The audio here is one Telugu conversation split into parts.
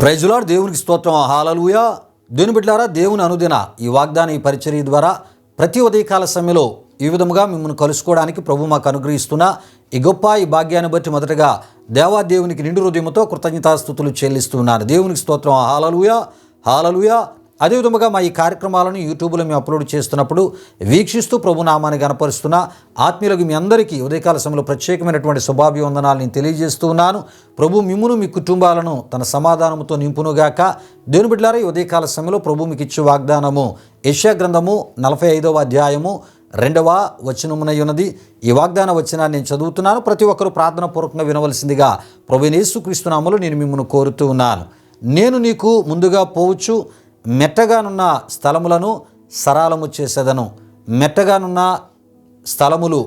Praise lord. దేవునికి స్తోత్రం. హల్లెలూయా. దేవుని బిడ్డలారా, దేవుని అనుదిన ఈ వాగ్దాన ఈ పరిచర్య ద్వారా ప్రతి ఉదయకాల సమయంలో ఈ విధముగా మిమ్మల్ని కలుసుకోవడానికి ప్రభు మాకు అనుగ్రహిస్తున్న ఈ గొప్ప ఈ భాగ్యాన్ని బట్టి మొదటగా దేవాదేవునికి నిండు హృదయంతో కృతజ్ఞతాస్తుతులు చెల్లిస్తున్నాను. దేవునికి స్తోత్రం. హల్లెలూయా, హల్లెలూయా. అదేవిధముగా మా ఈ కార్యక్రమాలను యూట్యూబ్లో మేము అప్లోడ్ చేస్తున్నప్పుడు వీక్షిస్తూ ప్రభు నామాన్ని గణపరుస్తున్న ఆత్మీయులకు మీ అందరికీ ఉదయకాల సమయంలో ప్రత్యేకమైనటువంటి శుభాభివందనాలు నేను తెలియజేస్తూ ఉన్నాను. ప్రభు మిమ్మును మీ కుటుంబాలను తన సమాధానంతో నింపునుగాక. దేవుని బిడ్డలారా, ఈ ఉదయకాల సమయంలో ప్రభు మీకు ఇచ్చే వాగ్దానము యెషయా గ్రంథము 45వ అధ్యాయము 2వ వచనమునై ఉన్నది. ఈ వాగ్దాన వచనాన్ని నేను చదువుతున్నాను. ప్రతి ఒక్కరూ ప్రార్థన పూర్వకంగా వినవలసిందిగా ప్రభువైన యేసుక్రీస్తు నామములో నేను మిమ్మల్ని కోరుతూ ఉన్నాను. నేను నీకు ముందుగా పోవచ్చు, మెట్టగానున్న స్థలములను సరాలము చేసేదను. మెట్టగానున్న స్థలములు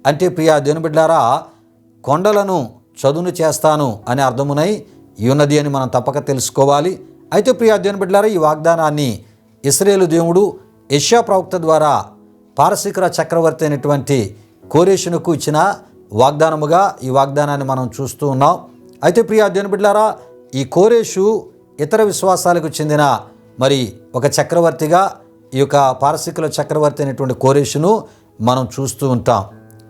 అంటే ప్రియా దేవుని బిడ్డలారా, కొండలను చదును చేస్తాను అనే అర్థమునై ఉన్నది అని మనం తప్పక తెలుసుకోవాలి. అయితే ప్రియా దేవుని బిడ్డలారా, ఈ వాగ్దానాన్ని ఇశ్రాయేలు దేవుడు యెషయా ప్రవక్త ద్వారా పారసీకుల చక్రవర్తి అయినటువంటి కోరేషునకు ఇచ్చిన వాగ్దానముగా ఈ వాగ్దానాన్ని మనం చూస్తూ ఉన్నాం. అయితే ప్రియా దేవుని బిడ్డలారా, ఈ కోరేషు ఇతర విశ్వాసాలకు చెందిన మరి ఒక చక్రవర్తిగా ఈ యొక్క పారసీకుల చక్రవర్తి అయినటువంటి కోరేషును మనం చూస్తూ ఉంటాం.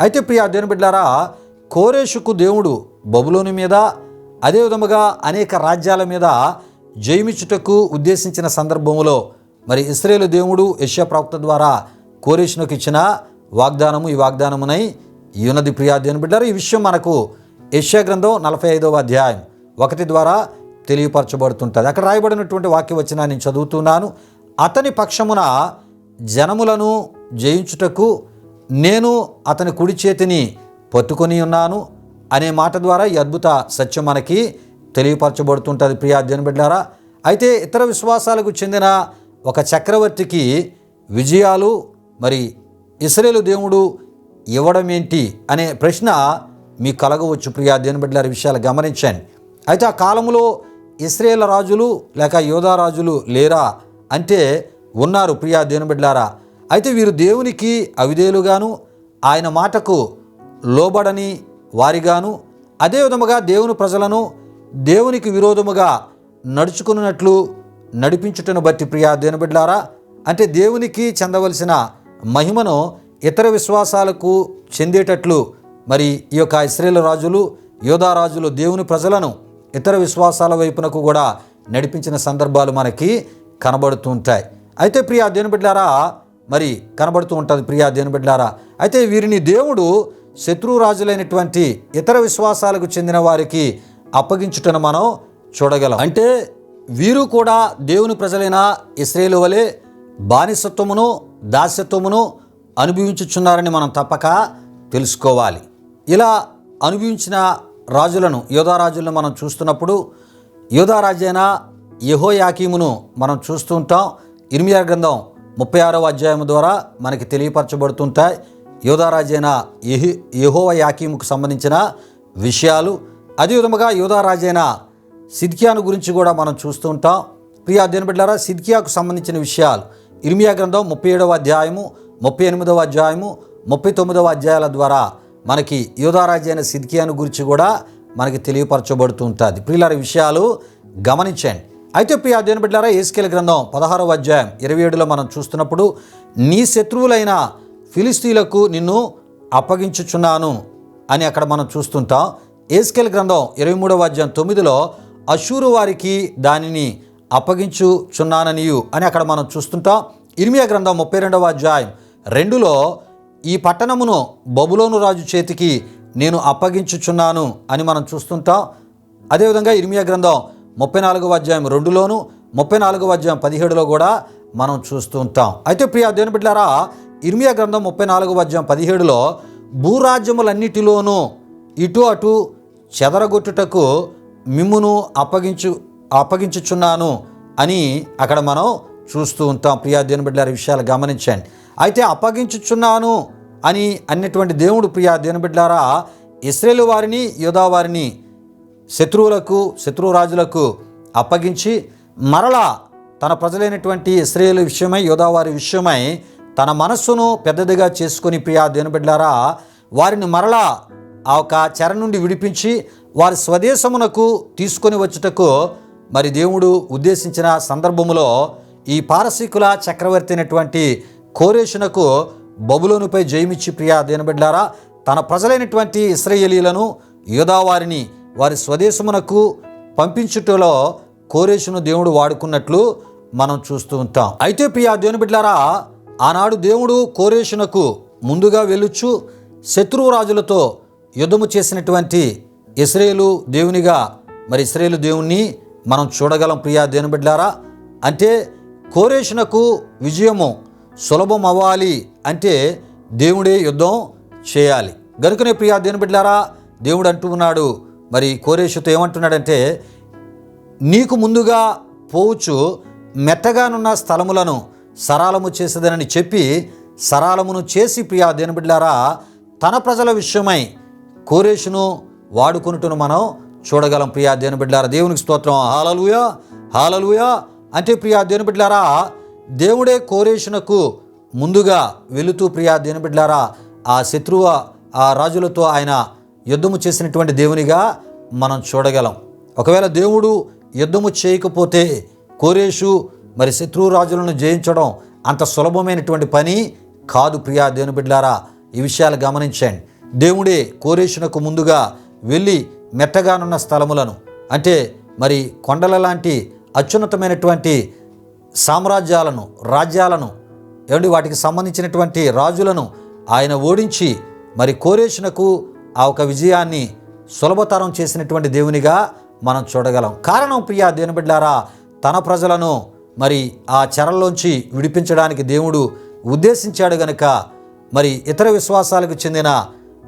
అయితే ప్రియా దేవుని బిడ్డలారా, కోరేషుకు దేవుడు బబులోను మీద అదేవిధముగా అనేక రాజ్యాల మీద జయమిచ్చుటకు ఉద్దేశించిన సందర్భంలో మరి ఇశ్రాయేలు దేవుడు యెషయా ప్రవక్త ద్వారా కోరేషునకు ఇచ్చిన వాగ్దానము ఈ వాగ్దానమునై ఉన్నది. ప్రియా దేవుని బిడ్డలారా, ఈ విషయం మనకు యెషయా గ్రంథం 45వ అధ్యాయం 1 ద్వారా తెలియపరచబడుతుంటుంది. అక్కడ రాయబడినటువంటి వాక్యవచనాన్ని నేను చదువుతున్నాను. అతని పక్షమున జనములను జయించుటకు నేను అతని కుడి చేతిని పట్టుకొని ఉన్నాను అనే మాట ద్వారా ఈ అద్భుత సత్యం మనకి తెలియపరచబడుతుంటుంది. ప్రియా దేవుని బిడ్డలారా, అయితే ఇతర విశ్వాసాలకు చెందిన ఒక చక్రవర్తికి విజయాలు మరి ఇశ్రాయేలు దేవుడు ఇవ్వడం ఏంటి అనే ప్రశ్న మీకు కలగవచ్చు. ప్రియా దేవుని బిడ్డలారా, విషయాలు గమనించండి. అయితే ఆ కాలంలో ఇశ్రాయేల్ రాజులు లేక యోధా రాజులు లేరా అంటే ఉన్నారు. ప్రియా దేవుని బిడ్డలారా, అయితే వీరు దేవునికి అవిధేయులుగాను ఆయన మాటకు లోబడని వారిగాను అదేవిధముగా దేవుని ప్రజలను దేవునికి విరోధముగా నడుచుకున్నట్లు నడిపించుటను బట్టి ప్రియా దేవుని బిడ్డలారా, అంటే దేవునికి చెందవలసిన మహిమను ఇతర విశ్వాసాలకు చెందేటట్లు మరి ఈ యొక్క ఇశ్రాయేల్ రాజులు యోధా రాజులు దేవుని ప్రజలను ఇతర విశ్వాసాల వైపునకు కూడా నడిపించిన సందర్భాలు మనకి కనబడుతూ ఉంటాయి. అయితే ప్రియా దేవుని బిడ్డలారా, మరి కనబడుతూ ఉంటుంది. ప్రియా దేవుని బిడ్డలారా, అయితే వీరిని దేవుడు శత్రు రాజులైనటువంటి ఇతర విశ్వాసాలకు చెందిన వారికి అప్పగించుటను మనం చూడగలం. అంటే వీరు కూడా దేవుని ప్రజలైన ఇశ్రాయేలు వలె బానిసత్వమును దాస్యత్వమును అనుభవించుచున్నారని మనం తప్పక తెలుసుకోవాలి. ఇలా అనుభవించిన రాజులను యోధా రాజులను మనం చూస్తున్నప్పుడు యోధా రాజైన యెహోయాకీమును మనం చూస్తూ ఉంటాం. ఇర్మియా గ్రంథం 36వ అధ్యాయం ద్వారా మనకి తెలియపరచబడుతుంటాయి యోధా రాజైన యెహోయాకీముకు సంబంధించిన విషయాలు. అదేవిధముగా యోధా రాజైన సిద్కియాను గురించి కూడా మనం చూస్తూ ఉంటాం. ప్రియా దేవుని బిడ్డలారా, సిద్కియాకు సంబంధించిన విషయాలు ఇర్మియా గ్రంథం 37వ అధ్యాయము 38వ అధ్యాయము 39వ అధ్యాయాల ద్వారా మనకి యోధా రాజైన సిద్కియాను గురించి కూడా మనకి తెలియపరచబడుతూ ఉంటుంది. ప్రియులారా, విషయాలు గమనించండి. అయితే ప్రియా దేవుని బిడ్డలారా, యెహెజ్కేలు గ్రంథం 16వ అధ్యాయం 27లో మనం చూస్తున్నప్పుడు నీ శత్రువులైన ఫిలిస్తీయులకు నిన్ను అప్పగించుచున్నాను అని అక్కడ మనం చూస్తుంటాం. యెహెజ్కేలు గ్రంథం 23వ అధ్యాయం 9లో అష్షూరు వారికి దానిని అప్పగించుచున్నాననియు అని అక్కడ మనం చూస్తుంటాం. ఇర్మియా గ్రంథం 32వ అధ్యాయం 2లో ఈ పట్టణమును బబులోను రాజు చేతికి నేను అప్పగించుచున్నాను అని మనం చూస్తుంటాం. అదేవిధంగా ఇర్మియా గ్రంథం 34వ అధ్యాయం 2లోను 34వ అధ్యాయం 17లో కూడా మనం చూస్తూ ఉంటాం. అయితే ప్రియా దేవుని బిడ్డలారా, ఇర్మియా గ్రంథం 34వ అధ్యాయం 17లో భూరాజ్యములన్నిటిలోనూ ఇటు అటు చెదరగొట్టుటకు మిమ్మును అప్పగించుచున్నాను అని అక్కడ మనం చూస్తూ ఉంటాం. ప్రియా దేవుని బిడ్డలారా, విషయాలు గమనించండి. అయితే అప్పగించుచున్నాను అని అన్నటువంటి దేవుడు ప్రియా దేవుని బిడ్డలారా ఇశ్రాయేలు వారిని యోధా వారిని శత్రు రాజులకు అప్పగించి మరలా తన ప్రజలైనటువంటి ఇశ్రాయేలు విషయమై యోధా వారి విషయమై తన మనస్సును పెద్దదిగా చేసుకొని ప్రియా దేవుని బిడ్డలారా వారిని మరలా ఆ ఒక చెర నుండి విడిపించి వారి స్వదేశమునకు తీసుకొని వచ్చుటకు మరి దేవుడు ఉద్దేశించిన సందర్భములో ఈ పారసీకుల చక్రవర్తి అయినటువంటి కోరేషునకు బబులోనుపై జయమిచ్చి ప్రియా దేనబిడ్లారా తన ప్రజలైనటువంటి ఇశ్రాయేలీలను యూదావారిని వారి స్వదేశమునకు పంపించుటలో కోరేషును దేవుడు వాడుకున్నట్లు మనం చూస్తూ ఉంటాం. అయితే ప్రియా దేనబిడ్లారా ఆనాడు దేవుడు కోరేషునకు ముందుగా వెళ్ళుచు శత్రువు రాజులతో యుద్ధము చేసినటువంటి ఇశ్రాయేలు దేవునిగా మరి ఇశ్రాయేలు దేవుణ్ణి మనం చూడగలం ప్రియా దేనబిడ్లారా. అంటే కోరేషునకు విజయము సులభం అవ్వాలి అంటే దేవుడే యుద్ధం చేయాలి. గనుకనే ప్రియా దేనబిడ్లారా దేవుడు అంటూ ఉన్నాడు, మరి కోరేషుతో ఏమంటున్నాడంటే, నీకు ముందుగా పోవచ్చు మెత్తగానున్న స్థలములను సరాలము చేసేదనని చెప్పి సరాలమును చేసి ప్రియా దేనబిడ్లారా తన ప్రజల విషయమై కోరేషును వాడుకున్నట్టును మనం చూడగలం ప్రియా దేనబిడ్లారా. దేవునికి స్తోత్రం. హల్లెలూయా హల్లెలూయా. అంటే ప్రియా దేనబిడ్లారా దేవుడే కోరేషునకు ముందుగా వెళుతూ ప్రియా దేనబిడ్లారా ఆ శత్రువు ఆ రాజులతో ఆయన యుద్ధము చేసినటువంటి దేవునిగా మనం చూడగలం. ఒకవేళ దేవుడు యుద్ధము చేయకపోతే కోరేషు మరి శత్రువు రాజులను జయించడం అంత సులభమైనటువంటి పని కాదు ప్రియా దేనబిడ్లారా. ఈ విషయాలు గమనించండి. దేవుడే కోరేషునకు ముందుగా వెళ్ళి మెత్తగానున్న స్థలములను అంటే మరి కొండల లాంటి అత్యున్నతమైనటువంటి సామ్రాజ్యాలను రాజ్యాలను వాటికి సంబంధించినటువంటి రాజులను ఆయన ఓడించి మరి కోరేషునకు ఆ ఒక విజయాన్ని సులభతరం చేసినటువంటి దేవునిగా మనం చూడగలం. కారణం ప్రియా దేనబిడ్లారా తన ప్రజలను మరి ఆ చెరల్లోంచి విడిపించడానికి దేవుడు ఉద్దేశించాడు గనుక మరి ఇతర విశ్వాసాలకు చెందిన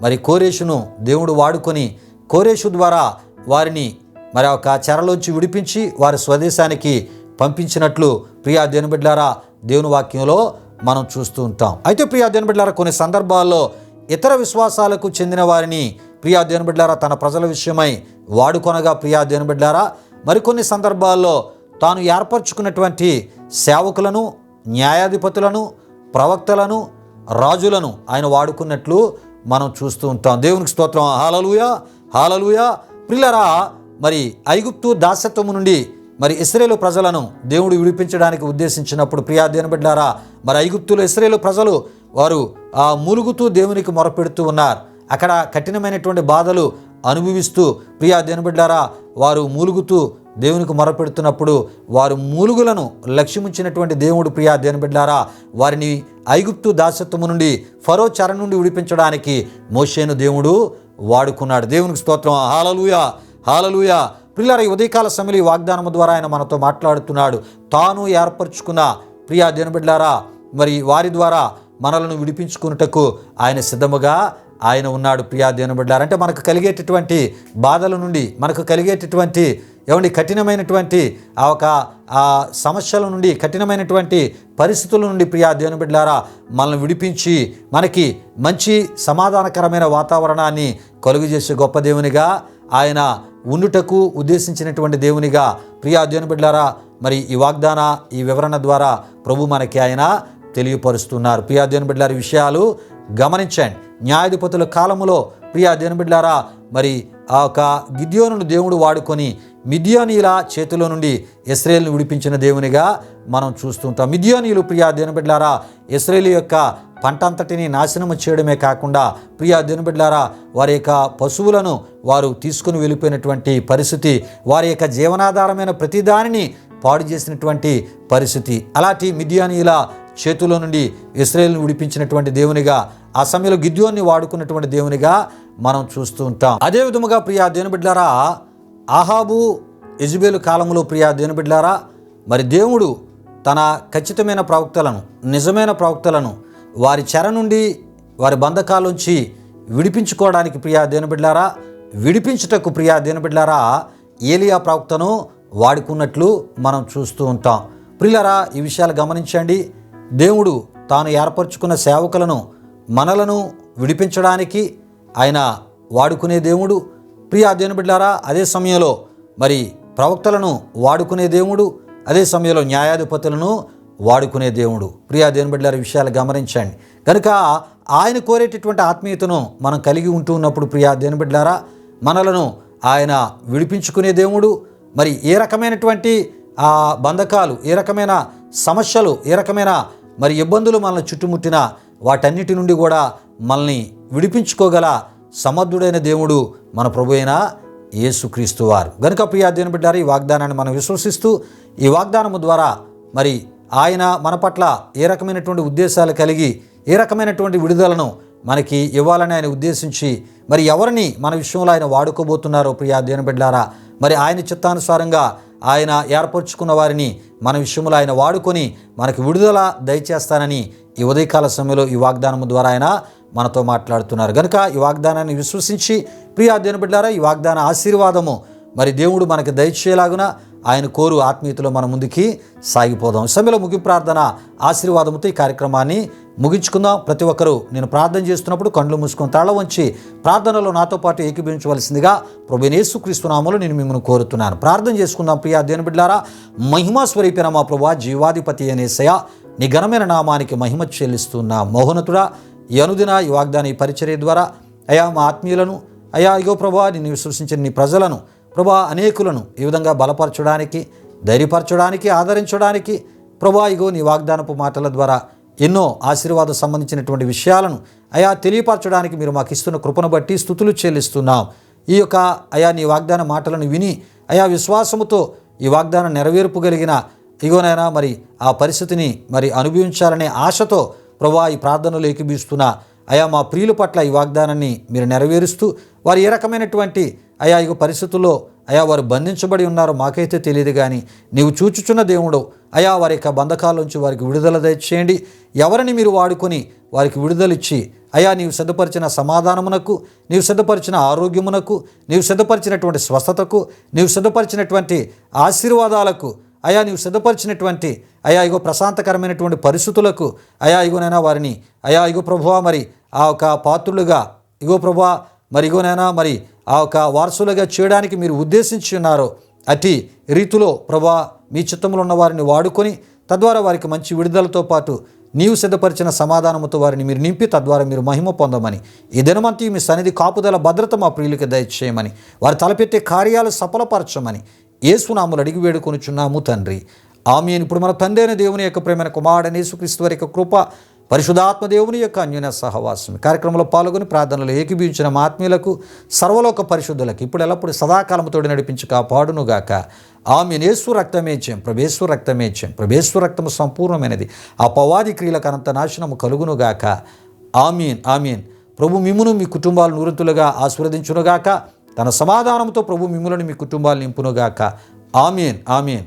మరి కోరేషును దేవుడు వాడుకొని కోరేషు ద్వారా వారిని మరి ఒక చెరలోంచి విడిపించి వారి స్వదేశానికి పంపించినట్లు ప్రియా దేనబిడ్లారా దేవుని వాక్యంలో మనం చూస్తూ ఉంటాం. అయితే ప్రియా దేనబిడ్లారా కొన్ని సందర్భాల్లో ఇతర విశ్వాసాలకు చెందిన వారిని ప్రియా దేనబిడ్లారా తన ప్రజల విషయమై వాడుకొనగా ప్రియా దేనబిడ్లారా మరికొన్ని సందర్భాల్లో తాను ఏర్పరచుకున్నటువంటి సేవకులను న్యాయాధిపతులను ప్రవక్తలను రాజులను ఆయన వాడుకున్నట్లు మనం చూస్తూ ఉంటాం. దేవునికి స్తోత్రం. హల్లెలూయా హల్లెలూయా. ప్రియులారా మరి ఐగుప్తు దాస్యత్వము నుండి మరి ఇశ్రాయేలు ప్రజలను దేవుడు విడిపించడానికి ఉద్దేశించినప్పుడు ప్రియా దేనబిడ్లారా మరి ఐగుప్తులో ఇశ్రాయేలు ప్రజలు వారు మూలుగుతూ దేవునికి మొరపెడుతూ ఉన్నారు. అక్కడ కఠినమైనటువంటి బాధలు అనుభవిస్తూ ప్రియా దేనబిడ్లారా వారు మూలుగుతూ దేవునికి మొరపెడుతున్నప్పుడు వారు మూలుగులను లక్ష్యముంచినటువంటి దేవుడు ప్రియా దేనబిడ్లారా వారిని ఐగుప్తు దాస్యత్వము నుండి ఫరో చెర నుండి విడిపించడానికి మోషేను దేవుడు వాడుకున్నాడు. దేవునికి స్తోత్రం. హల్లెలూయా హల్లెలూయా. ప్రియులారా ఈ ఉదయకాల సమయంలో ఈ వాగ్దానము ద్వారా ఆయన మనతో మాట్లాడుతున్నాడు. తాను ఏర్పరచుకున్న ప్రియా దేనబిడ్లారా మరి వారి ద్వారా మనలను విడిపించుకున్నటకు ఆయన సిద్ధముగా ఆయన ఉన్నాడు ప్రియా దేనబిడ్లారా. అంటే మనకు కలిగేటటువంటి బాధల నుండి మనకు కలిగేటటువంటి కఠినమైనటువంటి ఆ సమస్యల నుండి కఠినమైనటువంటి పరిస్థితుల నుండి ప్రియా దేనబిడ్లారా మనల్ని విడిపించి మనకి మంచి సమాధానకరమైన వాతావరణాన్ని కలుగజేసే గొప్ప దేవునిగా ఆయన ఉండుటకు ఉద్దేశించినటువంటి దేవునిగా ప్రియా దేనబిడ్లారా మరి ఈ వివరణ ద్వారా ప్రభు మనకి ఆయన తెలియపరుస్తున్నారు. ప్రియా దేనబిడ్లారా విషయాలు గమనించండి. న్యాయాధిపతుల కాలములో ప్రియా దేనబిడ్లారా మరి ఆ ఒక గిద్యోనును దేవుడు వాడుకొని మిద్యానీయుల చేతిలో నుండి ఇశ్రాయేలును విడిపించిన దేవునిగా మనం చూస్తుంటాం. మిద్యానీయులు ప్రియా దేనబిడ్లారా ఇశ్రాయేలు యొక్క పంట అంతటిని నాశనము చేయడమే కాకుండా ప్రియా దేనబిడ్లారా వారి యొక్క పశువులను వారు తీసుకుని వెళ్ళిపోయినటువంటి పరిస్థితి, వారి యొక్క జీవనాధారమైన ప్రతిదానిని పాడు చేసినటువంటి పరిస్థితి. అలాంటి మిద్యానీయుల చేతిలో నుండి ఇశ్రాయేలును విడిపించినటువంటి దేవునిగా ఆ సమయంలో గిద్యోన్ని వాడుకున్నటువంటి దేవునిగా మనం చూస్తూ ఉంటాం. అదే విధముగా ప్రియా దేనబిడ్లారా ఆహాబు యెజెబెలు కాలంలో ప్రియా దేనబిడ్లారా మరి దేవుడు తన ఖచ్చితమైన ప్రవక్తలను నిజమైన ప్రవక్తలను వారి చెర నుండి వారి బంధకాల్లోంచి విడిపించుకోవడానికి ప్రియా దేనబిడ్లారా విడిపించుటకు ప్రియా దేనబిడ్లారా ఏలియా ప్రవక్తను వాడుకున్నట్లు మనం చూస్తూ ఉంటాం. ప్రియులారా ఈ విషయాలు గమనించండి. దేవుడు తాను ఏర్పరచుకున్న సేవకులను మనలను విడిపించడానికి ఆయన వాడుకునే దేవుడు. ప్రియా దేనబిడ్లారా అదే సమయంలో మరి ప్రవక్తలను వాడుకునే దేవుడు, అదే సమయంలో న్యాయాధిపతులను వాడుకునే దేవుడు. ప్రియా దేనబిడ్లారా విషయాలు గమనించండి. కనుక ఆయన కోరేటటువంటి ఆత్మీయతను మనం కలిగి ఉంటూ ఉన్నప్పుడు ప్రియా దేనబిడ్లారా మనలను ఆయన విడిపించుకునే దేవుడు, మరి ఏ రకమైనటువంటి బంధకాలు, ఏ రకమైన సమస్యలు, ఏ రకమైన మరి ఇబ్బందులు మనల్ని చుట్టుముట్టినా వాటన్నిటి నుండి కూడా మనల్ని విడిపించుకోగల సమర్థుడైన దేవుడు మన ప్రభు అయిన యేసుక్రీస్తు వారు. గనుక ప్రియా దేవుని బిడ్డారా, ఈ వాగ్దానాన్ని మనం విశ్వసిస్తూ ఈ వాగ్దానము ద్వారా మరి ఆయన మన పట్ల ఏ రకమైనటువంటి ఉద్దేశాలు కలిగి ఏ రకమైనటువంటి విడుదలను మనకి ఇవ్వాలని ఆయన ఉద్దేశించి మరి ఎవరిని మన విషయంలో ఆయన వాడుకోబోతున్నారో ప్రియా దేవుని బిడ్డారా, మరి ఆయన చిత్తానుసారంగా ఆయన ఏర్పరచుకున్న వారిని మన విషయంలో ఆయన వాడుకొని మనకు విడుదల దయచేస్తానని ఈ ఉదయకాల సమయంలో ఈ వాగ్దానము ద్వారా ఆయన మనతో మాట్లాడుతున్నారు. కనుక ఈ వాగ్దానాన్ని విశ్వసించి ప్రియా దేవుని బిడ్డలారా, ఈ వాగ్దాన ఆశీర్వాదము మరి దేవుడు మనకు దయచేయలాగున ఆయన కోరు ఆత్మీయతలో మనం ముందుకి సాగిపోదాం. సమయంలో ముగింపు ప్రార్థన ఆశీర్వాదముతో ఈ కార్యక్రమాన్ని ముగించుకుందాం. ప్రతి ఒక్కరూ నేను ప్రార్థన చేస్తున్నప్పుడు కళ్ళు మూసుకొని తల వంచి ప్రార్థనలో నాతో పాటు ఏకీభవించవలసిందిగా ప్రభువైన యేసుక్రీస్తు నామములో నేను మిమ్మల్ని కోరుతున్నాను. ప్రార్థన చేసుకుందాం. ప్రియా దేవుని బిడ్డలారా, మహిమా స్వరూపిన మా ప్రభువా, జీవాధిపతి అయిన యేసయ్యా, నీ ఘనమైన నామానికి మహిమ చెల్లిస్తున్నా. మోహనతుడా, ఈ అనుదిన ఈ వాగ్దాన ఈ పరిచర్య ద్వారా అయా మా ఆత్మీయులను అయా ఇగో ప్రభువా, నిన్ను విశ్వసించిన నీ ప్రజలను ప్రభువా అనేకులను ఈ విధంగా బలపరచడానికి, ధైర్యపరచడానికి, ఆదరించడానికి ప్రభువా ఇగో నీ వాగ్దానపు మాటల ద్వారా ఎన్నో ఆశీర్వాదం సంబంధించినటువంటి విషయాలను అయా తెలియపరచడానికి మీరు మాకు ఇస్తున్న కృపను బట్టి స్తుతులు చెల్లిస్తున్నాం. ఈ యొక్క అయా నీ వాగ్దాన మాటలను విని అయా విశ్వాసముతో ఈ వాగ్దానం నెరవేర్పుగలిగిన ఇగోనైనా మరి ఆ పరిస్థితిని మరి అనుభవించాలనే ఆశతో ప్రభువా ఈ ప్రార్థనలు ఏకీభవిస్తున్న అయా మా ప్రియుల పట్ల ఈ వాగ్దానాన్ని మీరు నెరవేరుస్తూ వారు ఏ రకమైనటువంటి అయా ఇగో పరిస్థితుల్లో అయా వారు బంధించబడి ఉన్నారో మాకైతే తెలియదు, కానీ నీవు చూచుచున్న దేవుడు అయా వారి యొక్క బంధకాల నుంచి వారికి విడుదల దయచేయండి. ఎవరిని మీరు వాడుకొని వారికి విడుదలిచ్చి అయా నీవు సిద్ధపరిచిన సమాధానమునకు, నీవు సిద్ధపరిచిన ఆరోగ్యమునకు, నీవు సిద్ధపరిచినటువంటి స్వస్థతకు, నీవు సిద్ధపరిచినటువంటి ఆశీర్వాదాలకు, అయా నీవు సిద్ధపరిచినటువంటి అయా ఇగో ప్రశాంతకరమైనటువంటి పరిస్థితులకు అయా ఇగోనైనా వారిని అయా ఇగో ప్రభువా మరి ఆ ఒక పాత్రులుగా ఇగో ప్రభువా మరి ఇగోనైనా మరి ఆ ఒక వారసులుగా చేయడానికి మీరు ఉద్దేశించి ఉన్నారో అట్టి రీతిలో ప్రభువా మీ చిత్తంలో ఉన్న వారిని వాడుకొని తద్వారా వారికి మంచి విడుదలతో పాటు నీవు సిద్ధపరిచిన సమాధానముతో వారిని మీరు నింపి తద్వారా మీరు మహిమ పొందమని, ఈ దినమంతా మీ సన్నిధి కాపుదల భద్రత మా ప్రియులకి దయచేయమని, వారు తలపెట్టే కార్యాలు సఫలపరచమని యేసునామములో అడిగి వేడుకొనుచున్నాము తండ్రి, ఆమేన్. ఇప్పుడు మన తండ్రి అయిన దేవుని యొక్క ప్రేమైన కుమారుడైన యేసుక్రీస్తు వారి యొక్క కృప, పరిశుద్ధాత్మ దేవుని యొక్క అన్యోన్య సహవాసం కార్యక్రమంలో పాల్గొని ప్రార్థనలు ఏకీభవించిన మా ఆత్మీయులకు, సర్వలోక పరిశుద్ధులకు ఇప్పుడు ఎల్లప్పుడు సదాకాలముతోడి నడిపించి కాపాడునుగాక. ఆమేన్. యేసు రక్తమే జయం, ప్రభేశ్వ రక్తమే జయం, ప్రభేశ్వ రక్తము సంపూర్ణమైనది, ఆ పవాది క్రియలకు అనంత నాశనము కలుగునుగాక. ఆమేన్, ఆమేన్. ప్రభు మిమ్మును మీ కుటుంబాలు నూరంతులుగా ఆశీర్వదించునుగాక. తన సమాధానంతో ప్రభు మిమ్ములను మీ కుటుంబాలు నింపునుగాక. ఆమేన్, ఆమేన్.